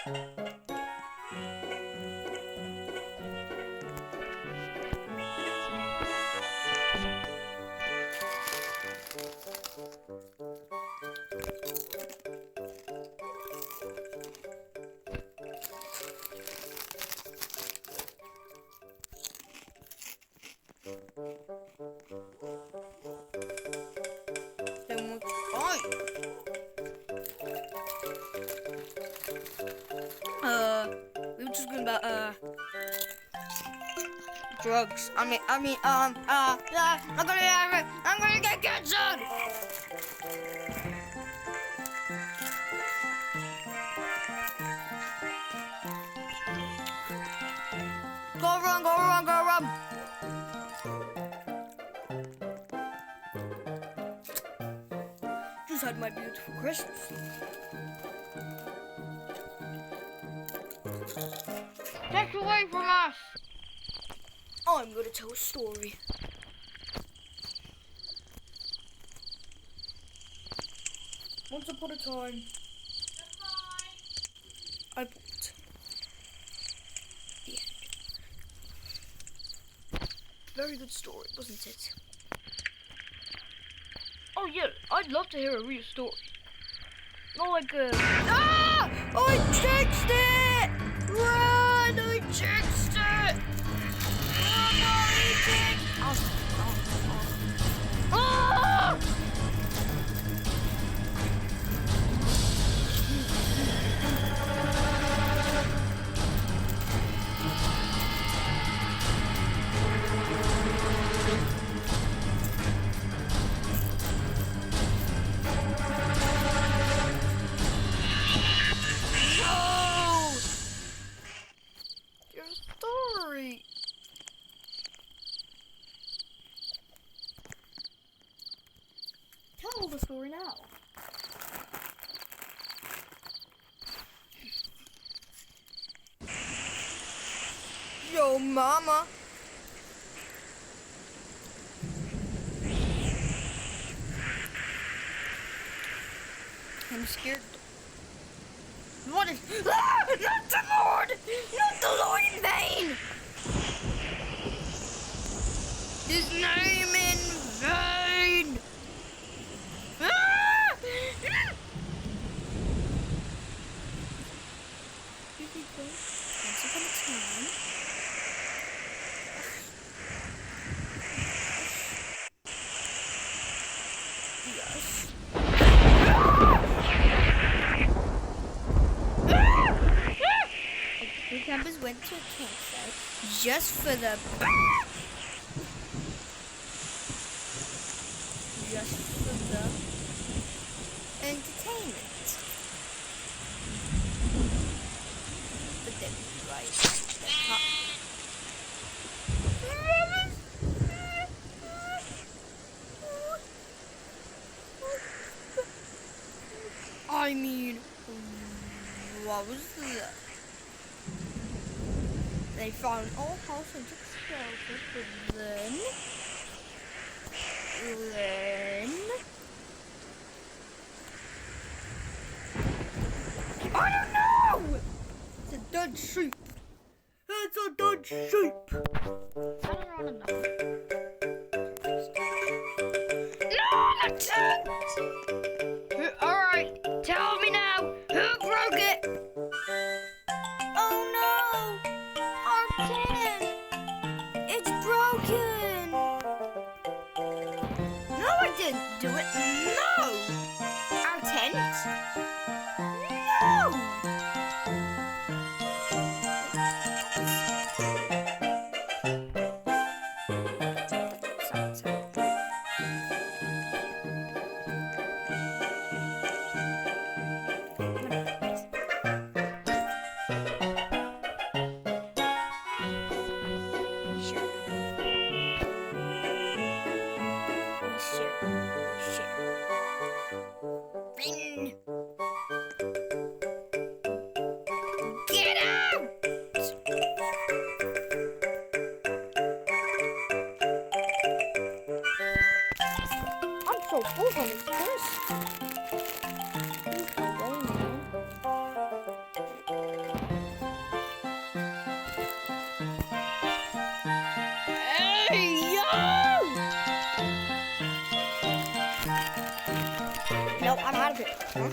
We were just going about drugs. I'm gonna get cancer. Go run. Just had my beautiful Christmas. Take away from us! I'm gonna tell a story. Once upon a time, I bought the end. Very good story, wasn't it? Oh yeah, I'd love to hear a real story. Not like I jinxed it! Run! I jinxed it! Run! I jinxed it! Ah! Story. Tell the story now. Yo, mama. I'm scared. What is... Ah! Not the Lord! Not the Lord in vain! His name in vain! Ah! Once upon a time... Yes. Group members went to a campsite just for the entertainment. But then I mean, what was that? They found all house and took shelter, but then I don't know! It's a dead sheep. It's a dead sheep. I don't want to know. No, the tent! Alright, tell me now, who broke it? Oh no! Our tent! It's broken! No, I didn't do it. No! Our tent? No! Share. Hey, yo! Nope, I'm out of it. Huh?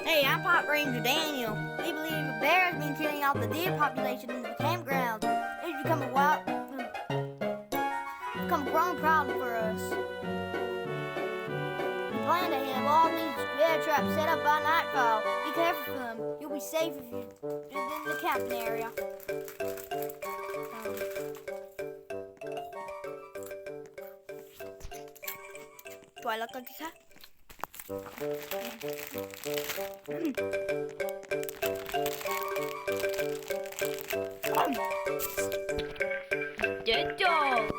Hey, I'm Park Ranger Daniel. We believe a bear has been killing off the deer population in the campground. It's become a growing problem for us. We plan to have all these bear traps set up by nightfall. Be careful for them. You'll be safe if you're in the camping area. Do I look like a cat? Dead dog.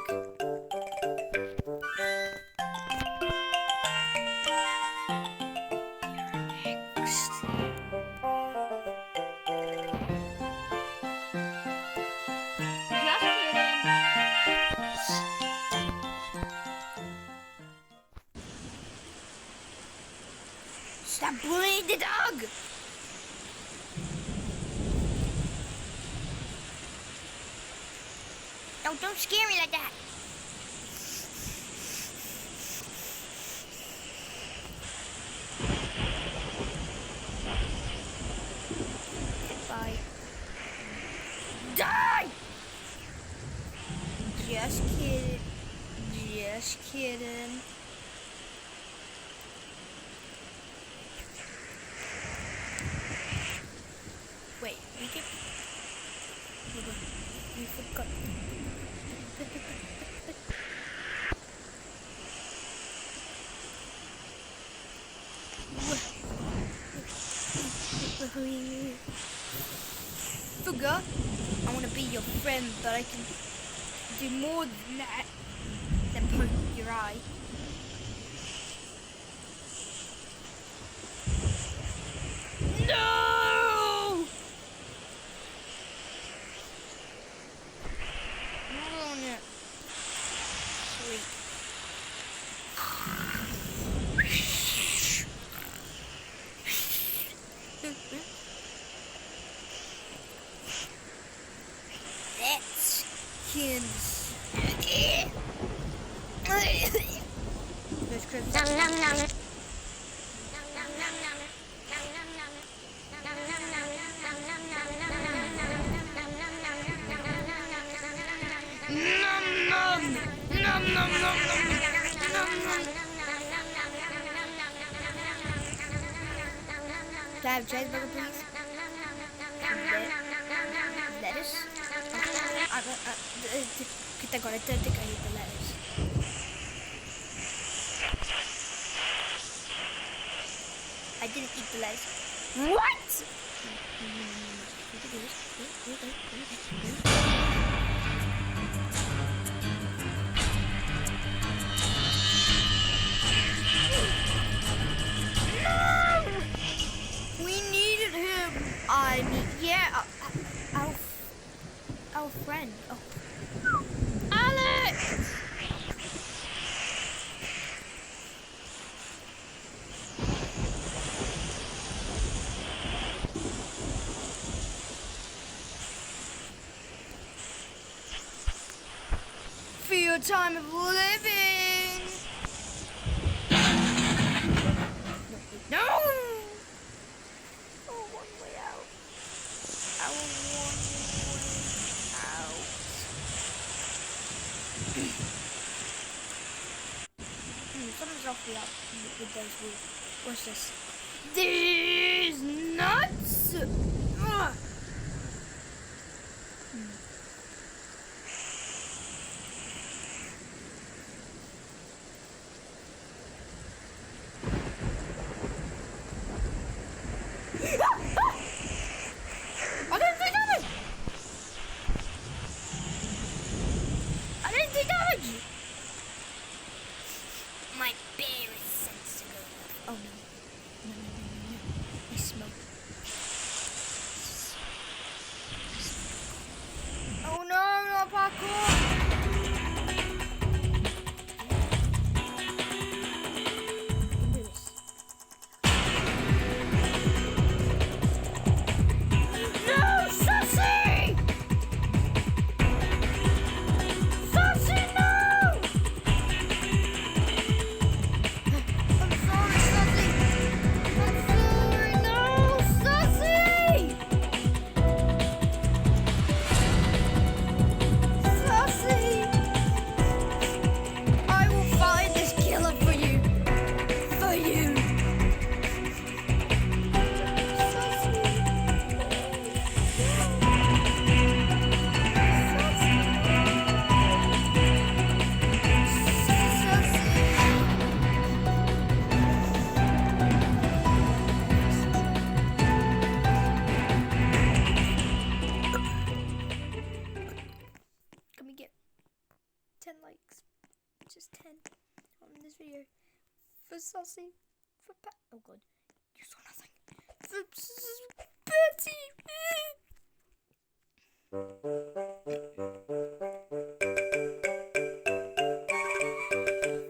Stop bullying the dog! No, don't scare me like that. Bye. Die! Just kidding. Just kidding. Wait, we can... We forgot. Forgot? I want to be your friend, but I can do more than that. Then poke your eye. No! Not on it. Sweet. That's kids. There's Chris. Can I have a cheeseburger, please? Lettuce? Categorically, I think I eat the lettuce. I didn't eat the lettuce. What? I mean, yeah, our friend. Oh. Alex! For your time of living. No! Something's off with those rules. What's this? These nuts! Ugh. I didn't do damage! I didn't do damage! My bear is sensitive. Oh no. No. I smoke. Oh no, no parkour! No, shush are you? Can we get 10 likes? Just 10 on this video. For Saucy. For Pat. Oh god. You saw nothing. For Betty.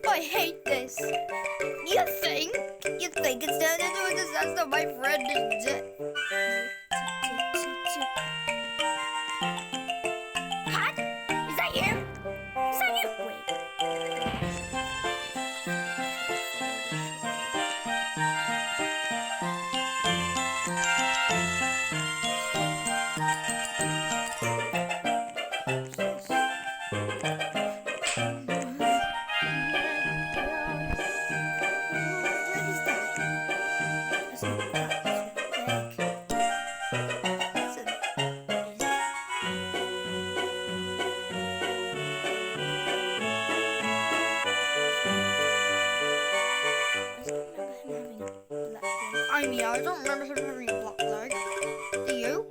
I hate this. You think it's turned into a disaster? My friend is dead. Pat? Is that you? Is that you? Wait. I don't remember him having a black leg. Do you?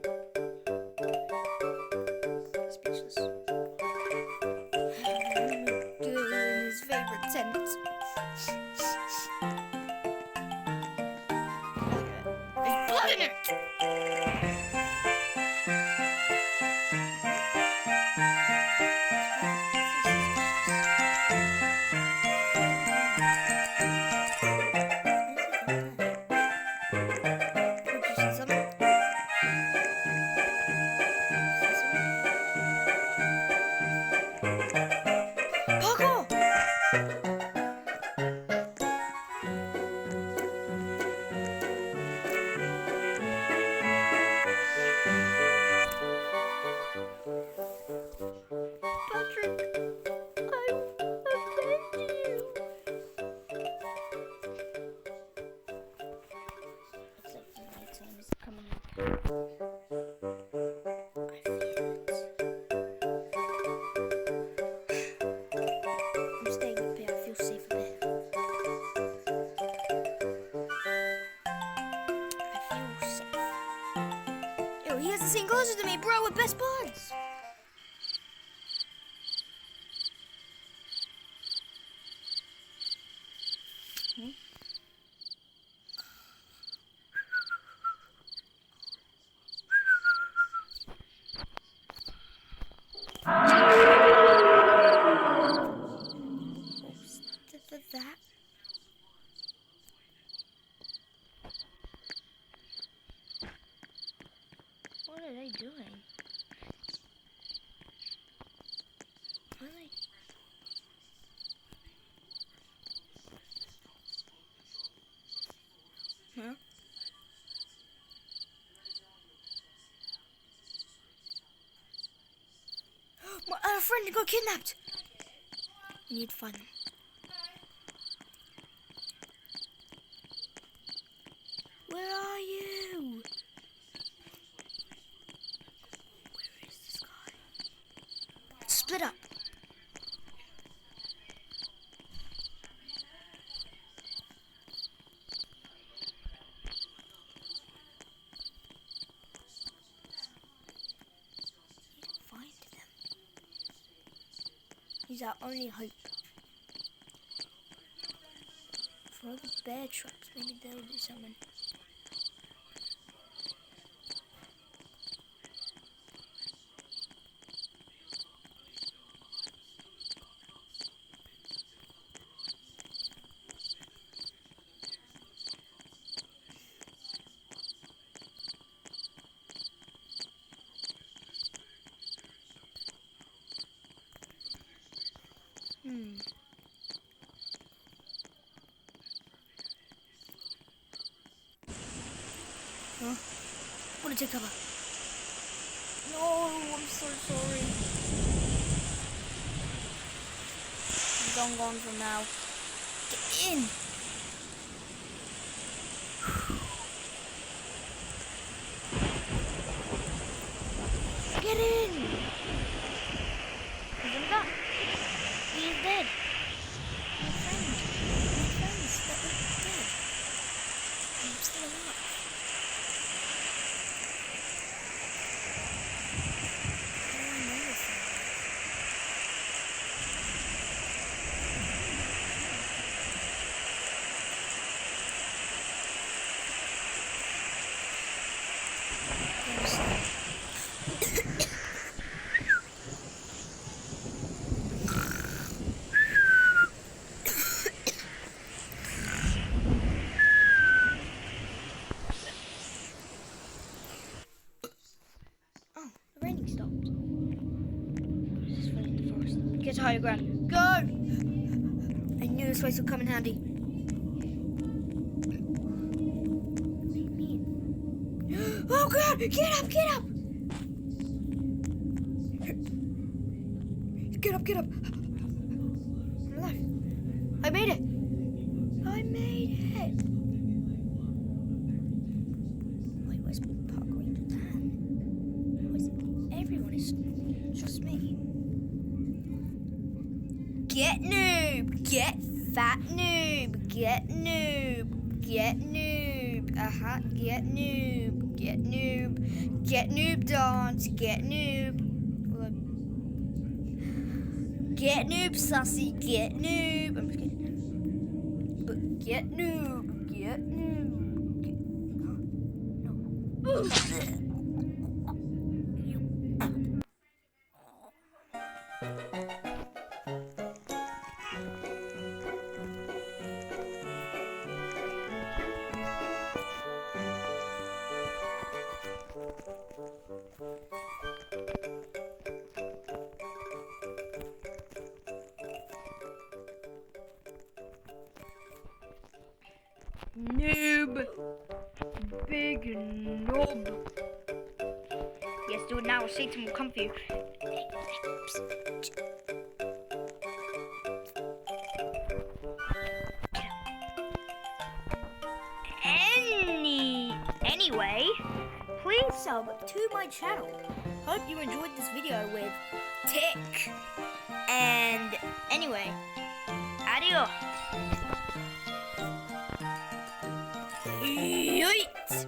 Speechless. Doing his favourite sentence. There's blood in it! He has the same clothes to me, bro. We're best buds. That. What are they doing? What are they? Huh? My friend got kidnapped. We need to find them. Where are you? Where is this guy? Split up. Find them. He's our only hope. For all the bear traps, maybe they'll do something. Huh? What did you cover? No, I'm so sorry. I'm gone for now. Get in! higher ground. Go! I knew this place would come in handy. Oh God! Get up! Get up! Get up! Get up! I'm alive. I made it! I made it! Wait, where's Park Ranger Dan? Where's everyone? Is just me. Get noob! Get fat noob! Get noob! Get noob! Get noob! Get noob! Get noob dance! Get noob! Get noob sussy! Get noob! I'm just kidding. But get noob! Get noob! Get... No. Noob. Big noob. Yes, do it now or Satan will come for you. Anyway, please sub to my channel. Hope you enjoyed this video with Tick. And anyway, adios. Yeet!